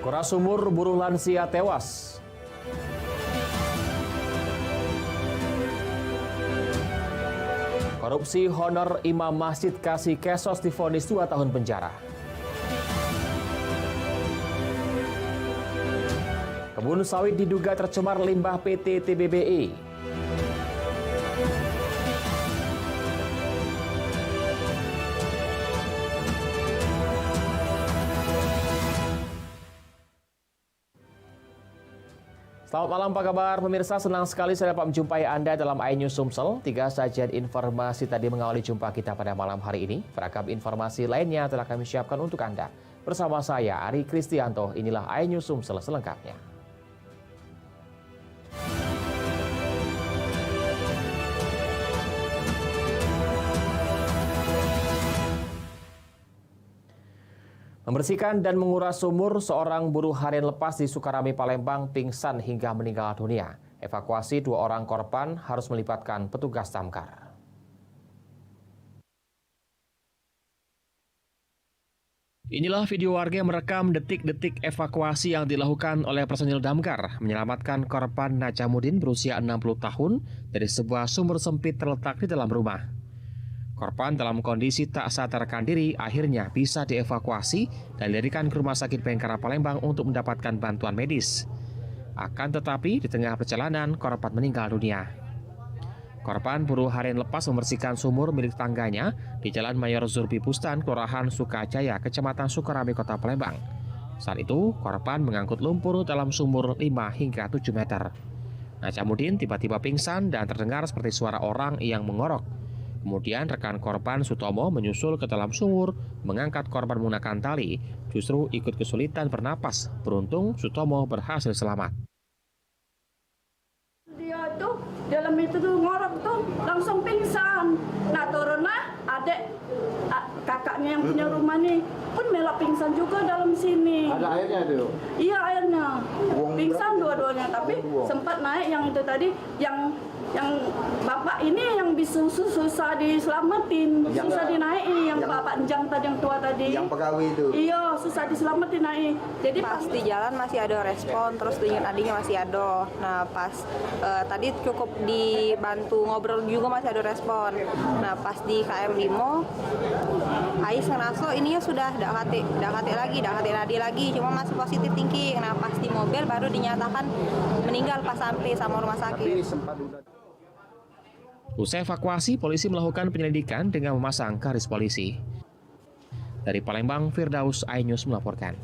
Sumur buruh lansia tewas. Korupsi honor imam masjid Kasih Kesos divonis 2 tahun penjara. Kebun sawit diduga tercemar limbah PT TBBE. Selamat malam, apa kabar pemirsa? Senang sekali saya dapat menjumpai Anda dalam iNews Sumsel. 3 sajian informasi tadi mengawali jumpa kita pada malam hari ini. Beragam informasi lainnya telah kami siapkan untuk Anda. Bersama saya, Ari Kristianto, inilah iNews Sumsel selengkapnya. Membersihkan dan menguras sumur, seorang buruh harian lepas di Sukarami, Palembang pingsan hingga meninggal dunia. Evakuasi 2 orang korban harus melibatkan petugas damkar. Inilah video warga yang merekam detik-detik evakuasi yang dilakukan oleh personil damkar menyelamatkan korban Najamuddin berusia 60 tahun dari sebuah sumur sempit terletak di dalam rumah. Korban dalam kondisi tak sadarkan diri akhirnya bisa dievakuasi dan dilarikan ke Rumah Sakit Bayangkara Palembang untuk mendapatkan bantuan medis. Akan tetapi di tengah perjalanan korban meninggal dunia. Korban buruh harian lepas membersihkan sumur milik tangganya di Jalan Mayor Zurbi Bustan, Kelurahan Sukajaya, Kecamatan Sukarami, Kota Palembang. Saat itu korban mengangkut lumpur dalam sumur 5 hingga 7 meter. Najamuddin tiba-tiba pingsan dan terdengar seperti suara orang yang mengorok. Kemudian rekan korban Sutomo menyusul ke dalam sumur, mengangkat korban menggunakan tali, justru ikut kesulitan bernapas. Beruntung Sutomo berhasil selamat. Dia tuh dalam itu tuh ngorok tuh langsung pingsan. Nah turunlah adik kakaknya yang punya rumah nih pun melak pingsan juga dalam sini. Ada airnya tuh? Iya airnya. Pingsan dua-duanya, tapi sempat naik yang itu tadi yang bapak ini yang bisa susah diselamatin, susah dinaikin, yang bapak Enjang tadi yang tua tadi. Yang pegawai itu. Iya, susah diselamatin naik. Jadi pas di jalan masih ada respon, terus dengan adiknya masih ada. Nah pas tadi cukup dibantu ngobrol juga masih ada respon. Nah pas di KM Limo, Ais ngeraso ininya sudah dak hati lagi, cuma masih positif thinking. Nah pas di mobil baru dinyatakan meninggal pas sampai sama rumah sakit. Usai evakuasi, polisi melakukan penyelidikan dengan memasang garis polisi. Dari Palembang, Firdaus, iNews melaporkan.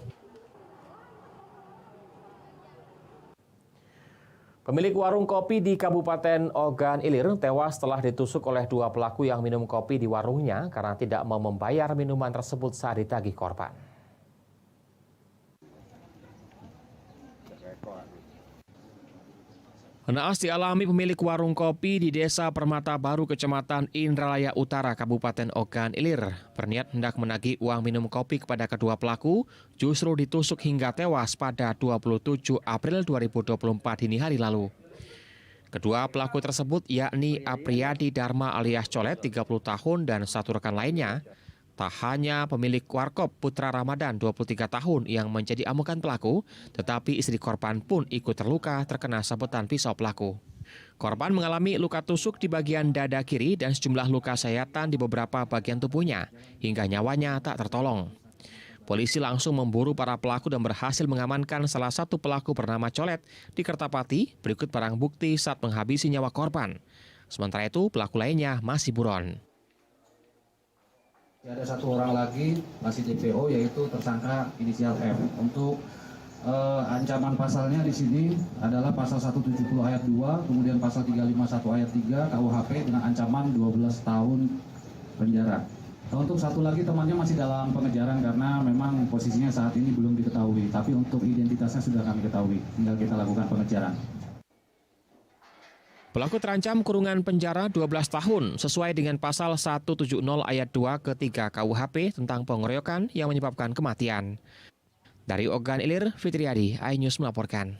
Pemilik warung kopi di Kabupaten Ogan Ilir tewas setelah ditusuk oleh 2 pelaku yang minum kopi di warungnya karena tidak mau membayar minuman tersebut saat ditagih korban. Naas dialami pemilik warung kopi di Desa Permata Baru, Kecamatan Indralaya Utara, Kabupaten Ogan Ilir. Berniat hendak menagih uang minum kopi kepada kedua pelaku, justru ditusuk hingga tewas pada 27 April 2024 dini hari lalu. Kedua pelaku tersebut yakni Apriyadi Dharma alias Colet 30 tahun dan 1 rekan lainnya. Tak hanya pemilik warkop Putra Ramadan 23 tahun yang menjadi amukan pelaku, tetapi istri korban pun ikut terluka terkena sabetan pisau pelaku. Korban mengalami luka tusuk di bagian dada kiri dan sejumlah luka sayatan di beberapa bagian tubuhnya, hingga nyawanya tak tertolong. Polisi langsung memburu para pelaku dan berhasil mengamankan salah satu pelaku bernama Colet di Kertapati berikut barang bukti saat menghabisi nyawa korban. Sementara itu pelaku lainnya masih buron. Ada 1 orang lagi masih DPO yaitu tersangka inisial F. Untuk ancaman pasalnya di sini adalah pasal 170 ayat 2, kemudian pasal 351 ayat 3 KUHP dengan ancaman 12 tahun penjara. Untuk 1 lagi temannya masih dalam pengejaran karena memang posisinya saat ini belum diketahui, tapi untuk identitasnya sudah kami ketahui, tinggal kita lakukan pengejaran. Pelaku terancam kurungan penjara 12 tahun sesuai dengan pasal 170 ayat 2 ke-3 KUHP tentang pengeroyokan yang menyebabkan kematian. Dari Ogan Ilir, Fitriadi, iNews melaporkan.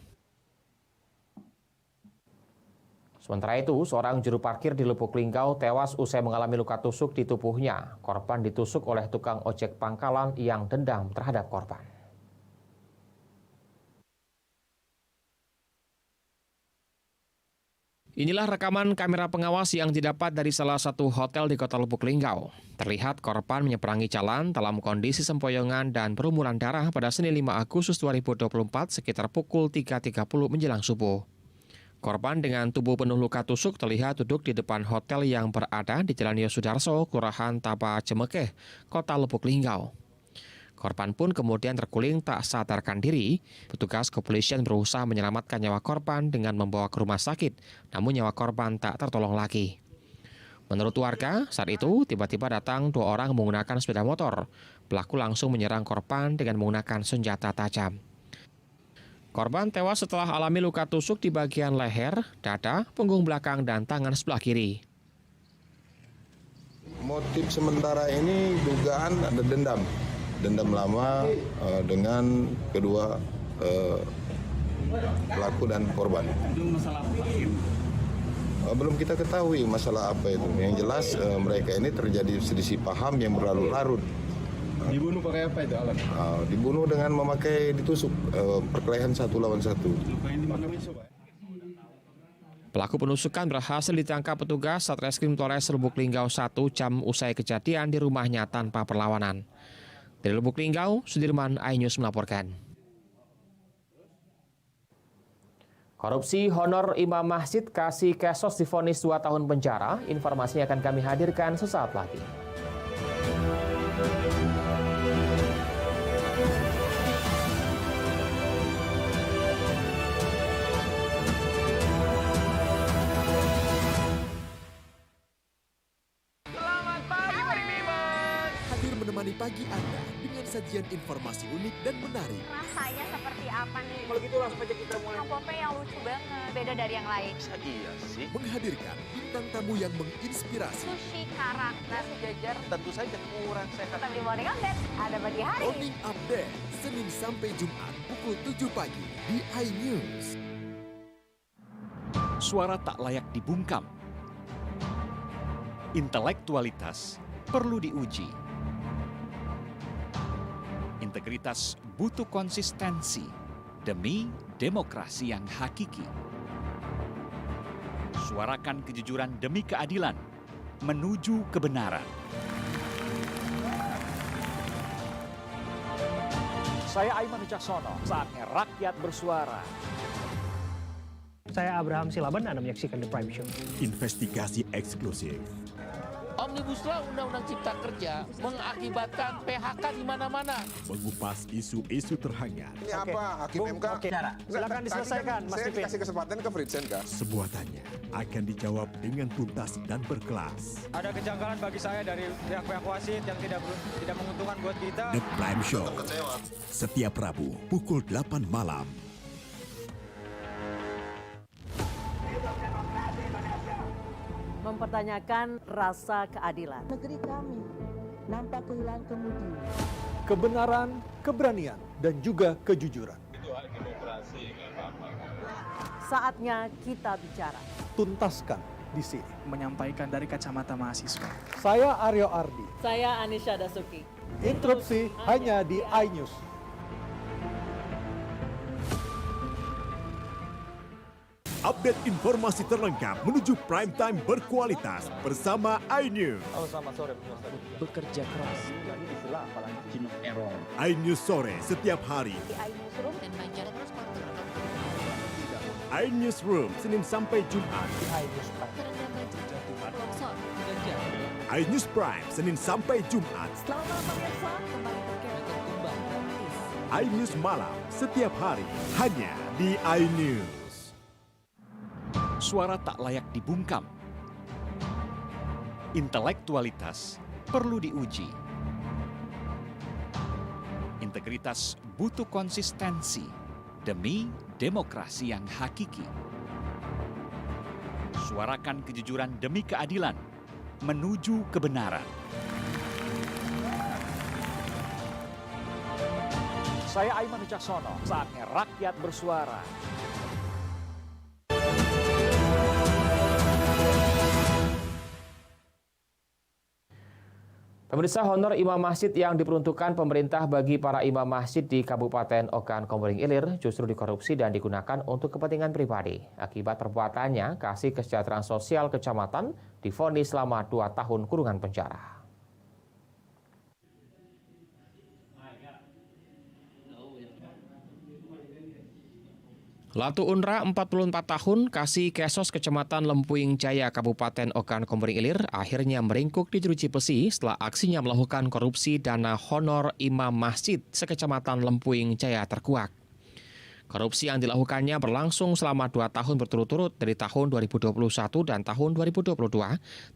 Sementara itu, seorang juru parkir di Lubuk Linggau tewas usai mengalami luka tusuk di tubuhnya. Korban ditusuk oleh tukang ojek pangkalan yang dendam terhadap korban. Inilah rekaman kamera pengawas yang didapat dari salah satu hotel di Kota Lubuk Linggau. Terlihat korban menyeberangi jalan dalam kondisi sempoyongan dan berumuran darah pada Senin 5 Agustus 2024 sekitar pukul 3.30 menjelang subuh. Korban dengan tubuh penuh luka tusuk terlihat duduk di depan hotel yang berada di Jalan Yosudarso, Kelurahan Tapa Cemekeh, Kota Lubuk Linggau. Korban pun kemudian terguling tak sadarkan diri. Petugas kepolisian berusaha menyelamatkan nyawa korban dengan membawa ke rumah sakit, namun nyawa korban tak tertolong lagi. Menurut warga, saat itu tiba-tiba datang 2 orang menggunakan sepeda motor. Pelaku langsung menyerang korban dengan menggunakan senjata tajam. Korban tewas setelah alami luka tusuk di bagian leher, dada, punggung belakang, dan tangan sebelah kiri. Motif sementara ini dugaan ada dendam lama dengan kedua pelaku dan korban. Belum kita ketahui masalah apa itu. Yang jelas mereka ini terjadi selisih paham yang berlarut-larut. Dibunuh pakai apa itu alat? Dibunuh dengan memakai ditusuk perkelahian 1 lawan 1. Pelaku penusukan berhasil ditangkap petugas Satreskrim Polres Lubuk Linggau 1 jam usai kejadian di rumahnya tanpa perlawanan. Dari Lubuk Linggau, Sudirman, iNews melaporkan. Korupsi honor imam masjid kasih Kesos divonis 2 tahun penjara. Informasinya akan kami hadirkan sesaat lagi. Menemani pagi Anda dengan sajian informasi unik dan menarik. Rasanya seperti apa nih? Kalau gitu langsung aja kita mulai. Popeye yang lucu banget, beda dari yang lain. Iya sih. Menghadirkan bintang tamu yang menginspirasi. Sushi kara, nasi jajar. Tentu saja kurang sehat. Tetap di Morning Update, ada pagi hari. Morning Update, Senin sampai Jumat pukul 7 pagi di iNews. Suara tak layak dibungkam. Intelektualitas perlu diuji. Integritas butuh konsistensi demi demokrasi yang hakiki. Suarakan kejujuran demi keadilan menuju kebenaran. Saya Aiman Wicaksono, saatnya rakyat bersuara. Saya Abraham Silaban, Anda menyaksikan The Prime Show. Investigasi eksklusif. Omnibus Law Undang-Undang Cipta Kerja mengakibatkan PHK di mana-mana. Mengupas isu-isu terhangat. Ini apa? Hakim MK? Silakan diselesaikan, Mas Saya Pipin. kasih kesempatan ke Fritsen, Kak. Semua tanya akan dijawab dengan tuntas dan berkelas. Ada kejanggalan bagi saya dari pihak-pihak wasit yang tidak menguntungkan buat kita. The Prime Show. Setiap Rabu pukul 8 malam. Mempertanyakan rasa keadilan. Negeri kami nampak kehilangan kemudi. Kebenaran, keberanian, dan juga kejujuran. Itu hak demokrasi, nggak apa-apa. Saatnya kita bicara. Tuntaskan di sini. Menyampaikan dari kacamata mahasiswa. Saya Aryo Ardi. Saya Anisha Dasuki. Interupsi hanya di iNews. Update informasi terlengkap menuju prime time berkualitas bersama iNews. Halo, selamat sore. Bekerja keras. Jadi istilah apalagi error. iNews sore setiap hari. Di iNewsroom dan Banjar terus iNewsroom Senin sampai Jumat. iNews Prime Senin sampai Jumat. Selamat malam pemirsa, kembali terkembang gratis. iNews malam setiap hari hanya di iNews. Suara tak layak dibungkam. Intelektualitas perlu diuji. Integritas butuh konsistensi demi demokrasi yang hakiki. Suarakan kejujuran demi keadilan menuju kebenaran. Saya Aiman Wicaksono, saatnya rakyat bersuara. Pemirsa, honor imam masjid yang diperuntukkan pemerintah bagi para imam masjid di Kabupaten Okan Komering Ilir justru dikorupsi dan digunakan untuk kepentingan pribadi. Akibat perbuatannya, Kasih Kesejahteraan Sosial Kecamatan divonis selama 2 tahun kurungan penjara. Latu Unra, 44 tahun, Kasih Kesos Kecamatan Lempuing Jaya, Kabupaten Okan Komering Ilir, akhirnya meringkuk di jeruji besi setelah aksinya melakukan korupsi dana honor imam masjid sekecamatan Lempuing Jaya terkuak. Korupsi yang dilakukannya berlangsung selama 2 tahun berturut-turut dari tahun 2021 dan tahun 2022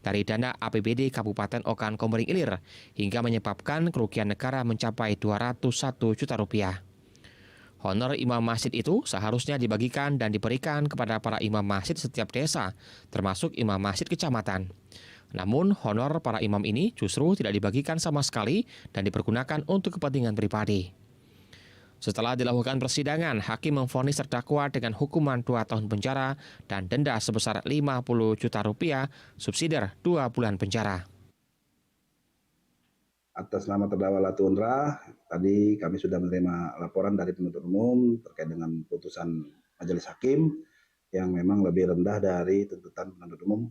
dari dana APBD Kabupaten Okan Komering Ilir hingga menyebabkan kerugian negara mencapai 201 juta rupiah. Honor imam masjid itu seharusnya dibagikan dan diberikan kepada para imam masjid setiap desa, termasuk imam masjid kecamatan. Namun, honor para imam ini justru tidak dibagikan sama sekali dan dipergunakan untuk kepentingan pribadi. Setelah dilakukan persidangan, hakim memvonis terdakwa dengan hukuman 2 tahun penjara dan denda sebesar 50 juta rupiah, subsidiar 2 bulan penjara. Atas nama terdakwa Latu Unra, tadi kami sudah menerima laporan dari penuntut umum terkait dengan putusan majelis hakim yang memang lebih rendah dari tuntutan penuntut umum.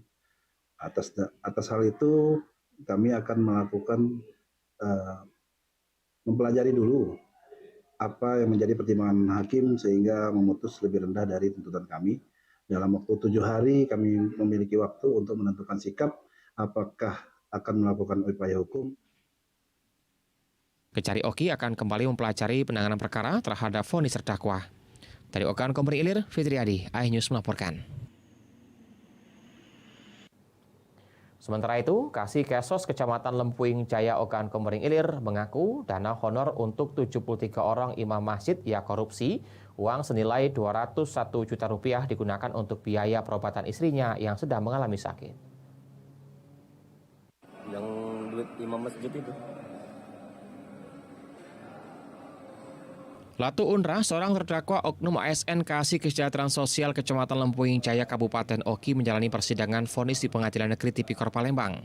Atas hal itu kami akan melakukan mempelajari dulu apa yang menjadi pertimbangan hakim sehingga memutus lebih rendah dari tuntutan kami. Dalam waktu 7 hari kami memiliki waktu untuk menentukan sikap apakah akan melakukan upaya hukum. Kejari Oki akan kembali mempelajari penanganan perkara terhadap vonis terdakwa. Dari Okan Komering Ilir, Fitriadi, iNews melaporkan. Sementara itu, Kasih Kesos Kecamatan Lempuing Jaya Okan Komering Ilir mengaku dana honor untuk 73 orang imam masjid ia korupsi, uang senilai 201 juta rupiah digunakan untuk biaya perobatan istrinya yang sedang mengalami sakit. Yang duit imam masjid itu. Latu Unra, seorang terdakwa oknum ASN Kasih Kesejahteraan Sosial Kecamatan Lempuing Jaya Kabupaten Oki menjalani persidangan vonis di Pengadilan Negeri Tipikor Palembang.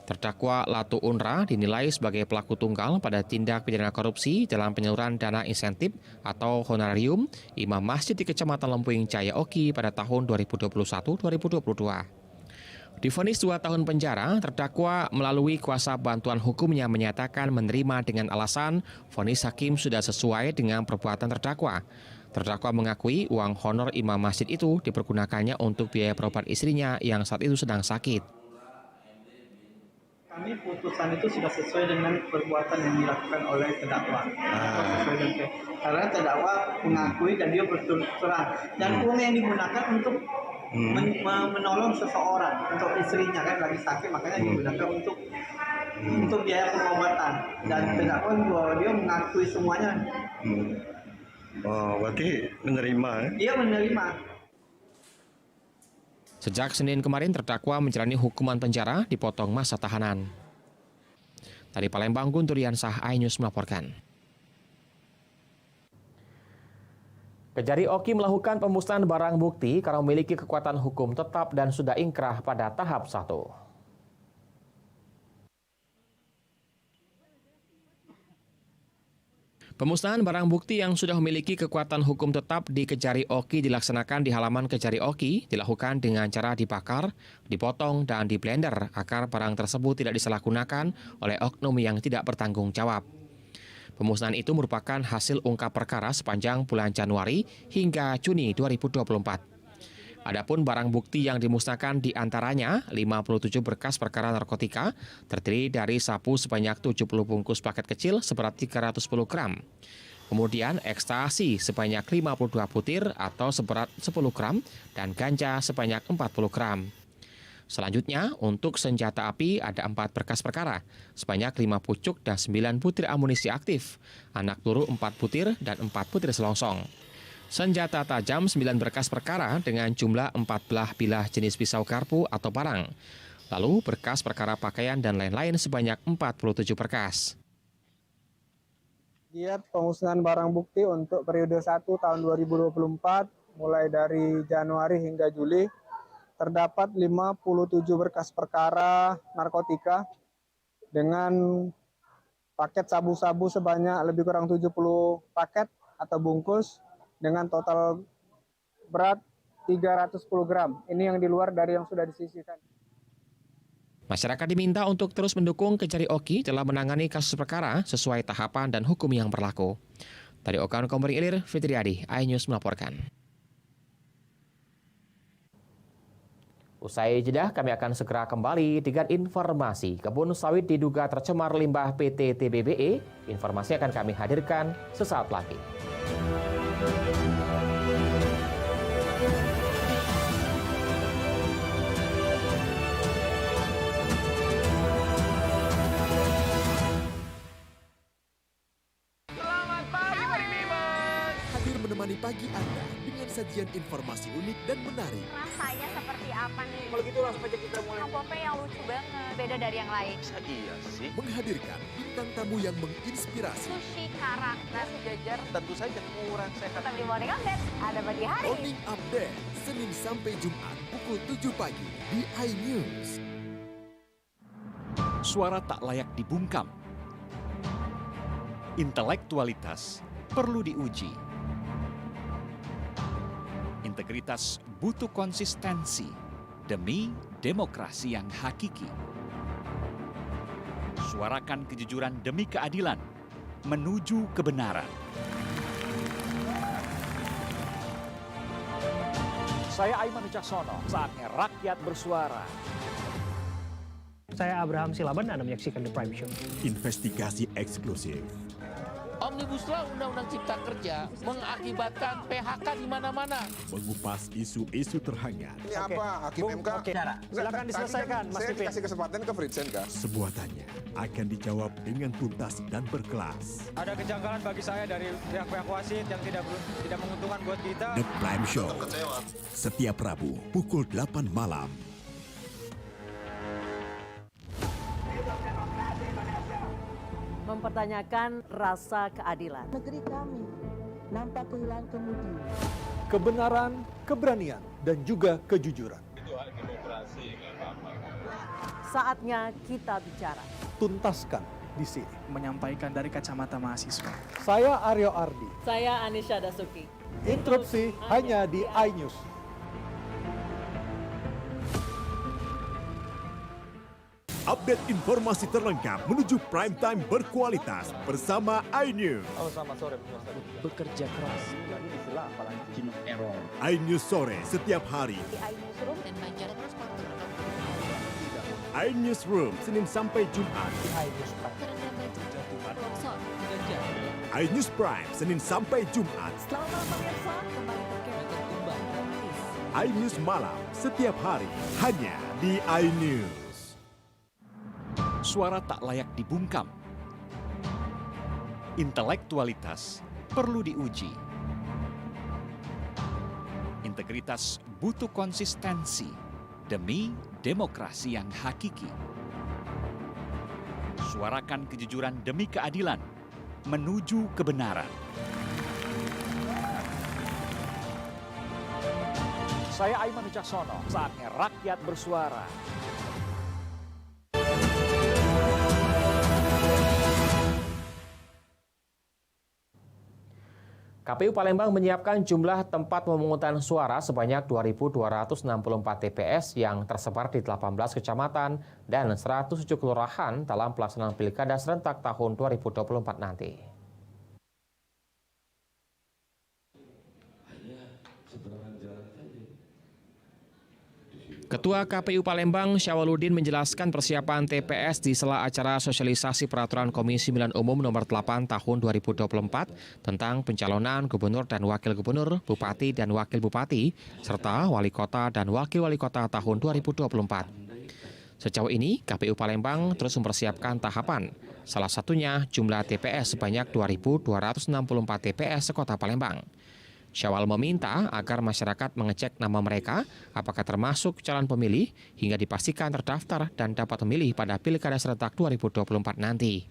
Terdakwa Latu Unra dinilai sebagai pelaku tunggal pada tindak pidana korupsi dalam penyaluran dana insentif atau honorarium imam masjid di Kecamatan Lempuing Jaya Oki pada tahun 2021-2022. Divonis 2 tahun penjara, terdakwa melalui kuasa bantuan hukumnya menyatakan menerima dengan alasan vonis hakim sudah sesuai dengan perbuatan terdakwa. Terdakwa mengakui uang honor imam masjid itu dipergunakannya untuk biaya berobat istrinya yang saat itu sedang sakit. Kami putusan itu sudah sesuai dengan perbuatan yang dilakukan oleh terdakwa. Karena terdakwa mengakui dan dia berterus terang. Dan uang yang digunakan untuk menolong seseorang, untuk istrinya kan lagi sakit, makanya digunakan untuk biaya pengobatan. Dan terdakwa bahwa dia mengakui semuanya. Oh, berarti menerima? Dia menerima. Sejak Senin kemarin terdakwa menjalani hukuman penjara dipotong masa tahanan. Dari Palembang, Guntur Yansah, iNews melaporkan. Kejari Oki melakukan pemusnahan barang bukti karena memiliki kekuatan hukum tetap dan sudah ingkrah pada tahap 1. Pemusnahan barang bukti yang sudah memiliki kekuatan hukum tetap di Kejari Oki dilaksanakan di halaman Kejari Oki, dilakukan dengan cara dibakar, dipotong, dan di blender agar barang tersebut tidak disalahgunakan oleh oknum yang tidak bertanggung jawab. Pemusnahan itu merupakan hasil ungkap perkara sepanjang bulan Januari hingga Juni 2024. Adapun barang bukti yang dimusnahkan diantaranya 57 berkas perkara narkotika, terdiri dari sabu sebanyak 70 bungkus paket kecil seberat 310 gram. Kemudian ekstasi sebanyak 52 butir atau seberat 10 gram dan ganja sebanyak 40 gram. Selanjutnya, untuk senjata api ada 4 berkas perkara, sebanyak 5 pucuk dan 9 butir amunisi aktif, anak peluru 4 butir dan 4 butir selongsong. Senjata tajam 9 berkas perkara dengan jumlah 14 bilah jenis pisau garpu atau parang. Lalu berkas perkara pakaian dan lain-lain sebanyak 47 berkas. Giat pemusnahan barang bukti untuk periode 1 tahun 2024, mulai dari Januari hingga Juli, terdapat 57 berkas perkara narkotika dengan paket sabu-sabu sebanyak lebih kurang 70 paket atau bungkus dengan total berat 310 gram. Ini yang di luar dari yang sudah disisihkan. Masyarakat diminta untuk terus mendukung Kejari Oki dalam menangani kasus perkara sesuai tahapan dan hukum yang berlaku. Dari Okan Komering Ilir, Fitriadi, iNews melaporkan. Usai jeda, kami akan segera kembali dengan informasi. Kebun sawit diduga tercemar limbah PT TBBE. Informasi akan kami hadirkan sesaat lagi. Hadir menemani pagi Anda dengan sajian informasi unik dan menarik. Rasanya seperti apa nih? Kalau gitu langsung aja kita mulai. Pop yang lucu banget, beda dari yang lain. Iya sih. Menghadirkan bintang tamu yang menginspirasi. Sushi karak, nasi jajar. Tentu saja kurang sehat. Tetap di Morning Update, ada pagi hari. Morning Update, Senin sampai Jumat pukul 7 pagi di iNews. Suara tak layak dibungkam. Intelektualitas perlu diuji. Integritas butuh konsistensi demi demokrasi yang hakiki. Suarakan kejujuran demi keadilan menuju kebenaran. Saya Aiman Wicaksono, saatnya rakyat bersuara. Saya Abraham Silaban, Anda menyaksikan The Prime Show. Investigasi eksklusif. Omnibus Law Undang-Undang Cipta Kerja mengakibatkan PHK di mana-mana. Mengupas isu-isu terhangat. Ini apa? Hakim MK? Silakan diselesaikan, Mas Saya Pipin. dikasih kesempatan ke Fritsen, Kak. Semua tanya akan dijawab dengan tuntas dan berkelas. Ada kejanggalan bagi saya dari pihak-pihak wasit yang tidak menguntungkan buat kita. The Prime Show. Setiap Rabu pukul 8 malam. Mempertanyakan rasa keadilan. Negeri kami nampak kehilangan kemudi. Kebenaran, keberanian, dan juga kejujuran. Itu hak demokrasi, nggak apa-apa. Saatnya kita bicara. Tuntaskan di sini. Menyampaikan dari kacamata mahasiswa. Saya Aryo Ardi. Saya Anisha Dasuki. Interupsi hanya di iNews. Update informasi terlengkap menuju prime time berkualitas bersama iNews. Halo, selamat sore. Bekerja keras. Jadi istilah apalagi margin of error. iNews sore setiap hari. Di iNewsroom dan banjaran.com. iNewsroom Senin sampai Jumat. iNews Prime. iNews Prime Senin sampai Jumat. Selamat malam pemirsa, kembali terkait iNews malam setiap hari hanya di iNews. Suara tak layak dibungkam. Intelektualitas perlu diuji. Integritas butuh konsistensi demi demokrasi yang hakiki. Suarakan kejujuran demi keadilan menuju kebenaran. Saya Aiman Wicaksono, saatnya rakyat bersuara. KPU Palembang menyiapkan jumlah tempat pemungutan suara sebanyak 2.264 TPS yang tersebar di 18 kecamatan dan 107 kelurahan dalam pelaksanaan pilkada serentak tahun 2024 nanti. Ketua KPU Palembang Syawaludin menjelaskan persiapan TPS di sela acara sosialisasi peraturan Komisi 9 Umum nomor 8 tahun 2024 tentang pencalonan gubernur dan wakil gubernur, bupati dan wakil bupati, serta wali kota dan wakil wali kota tahun 2024. Sejauh ini, KPU Palembang terus mempersiapkan tahapan. Salah satunya jumlah TPS sebanyak 2.264 TPS sekota Palembang. Syawal meminta agar masyarakat mengecek nama mereka apakah termasuk calon pemilih hingga dipastikan terdaftar dan dapat memilih pada Pilkada serentak 2024 nanti.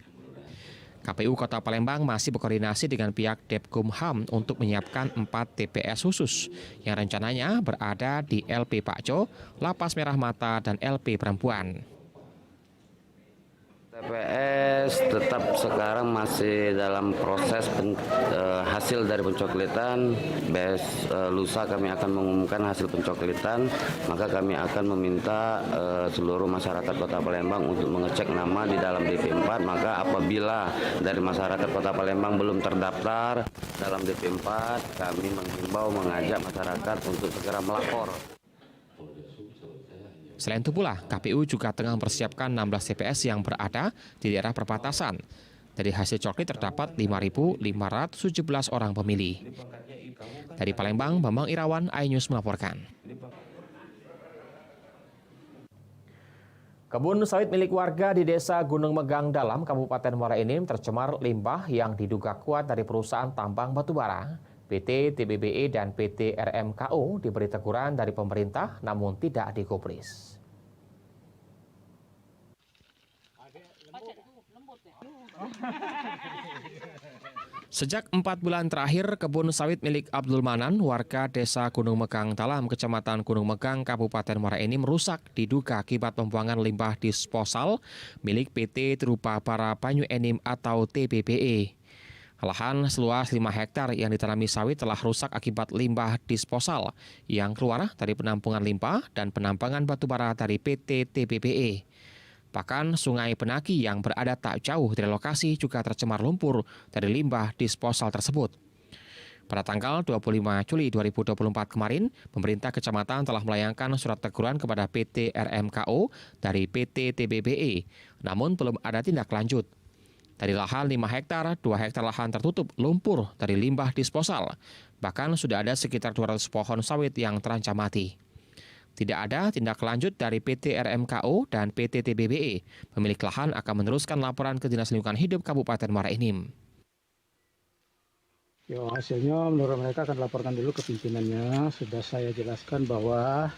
KPU Kota Palembang masih berkoordinasi dengan pihak Depkumham untuk menyiapkan 4 TPS khusus yang rencananya berada di LP Pakco, Lapas Merah Mata, dan LP Perempuan. TPS tetap sekarang masih dalam proses hasil dari pencoklitan. Lusa kami akan mengumumkan hasil pencoklitan, maka kami akan meminta seluruh masyarakat Kota Palembang untuk mengecek nama di dalam DP4. Maka apabila dari masyarakat Kota Palembang belum terdaftar dalam DP4, kami menghimbau mengajak masyarakat untuk segera melapor. Selain itu pula, KPU juga tengah mempersiapkan 16 TPS yang berada di daerah perbatasan. Dari hasil coklit terdapat 5.517 orang pemilih. Dari Palembang, Bambang Irawan, iNews melaporkan. Kebun sawit milik warga di Desa Gunung Megang Dalam, Kabupaten Muara Enim tercemar limbah yang diduga kuat dari perusahaan tambang batubara. PT TBBE dan PT RMKO diberi teguran dari pemerintah namun tidak digubris. Sejak 4 bulan terakhir, kebun sawit milik Abdul Manan, warga Desa Gunung Megang Dalam, Kecamatan Gunung Megang, Kabupaten Muara Enim rusak diduga akibat pembuangan limbah disposal milik PT Terubara Banyu Enim atau TBBE. Lahan seluas 5 hektar yang ditanami sawit telah rusak akibat limbah disposal yang keluar dari penampungan limbah dan penambangan batubara dari PT TBBE. Bahkan Sungai Penaki yang berada tak jauh dari lokasi juga tercemar lumpur dari limbah disposal tersebut. Pada tanggal 25 Juli 2024 kemarin, pemerintah kecamatan telah melayangkan surat teguran kepada PT RMKO dari PT TBBE, namun belum ada tindak lanjut. Dari lahan 5 hektar, 2 hektar lahan tertutup lumpur dari limbah disposal. Bahkan sudah ada sekitar 200 pohon sawit yang terancam mati. Tidak ada tindak lanjut dari PT RMKO dan PT TBBE. Pemilik lahan akan meneruskan laporan ke Dinas Lingkungan Hidup Kabupaten Muara Enim. Hasilnya menurut mereka akan laporkan dulu ke pimpinannya. Sudah saya jelaskan bahwa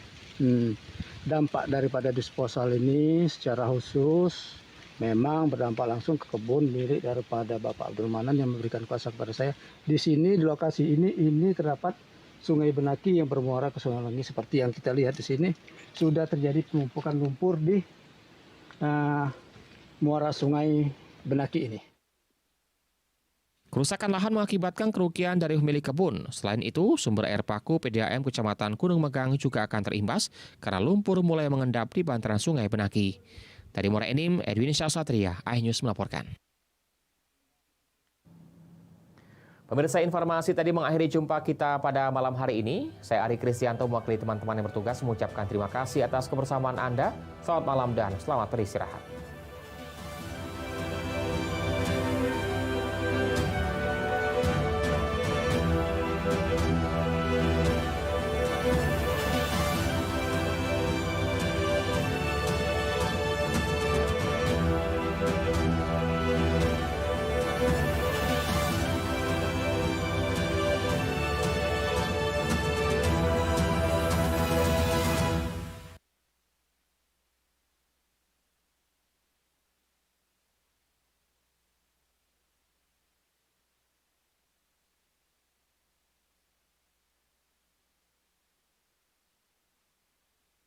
dampak daripada disposal ini secara khusus memang berdampak langsung ke kebun milik daripada Bapak Abdul Manan yang memberikan kuasa kepada saya. Di sini, di lokasi ini terdapat Sungai Benaki yang bermuara ke Sungai Lengi. Seperti yang kita lihat di sini, sudah terjadi penumpukan lumpur di muara Sungai Benaki ini. Kerusakan lahan mengakibatkan kerugian dari pemilik kebun. Selain itu, sumber air baku PDAM Kecamatan Gunung Megang juga akan terimbas karena lumpur mulai mengendap di bantaran Sungai Benaki. Dari Muara Enim, Edwin Syahsatria, iNews melaporkan. Pemirsa, informasi tadi mengakhiri jumpa kita pada malam hari ini. Saya Ari Kristianto mewakili teman-teman yang bertugas mengucapkan terima kasih atas kebersamaan Anda. Selamat malam dan selamat beristirahat.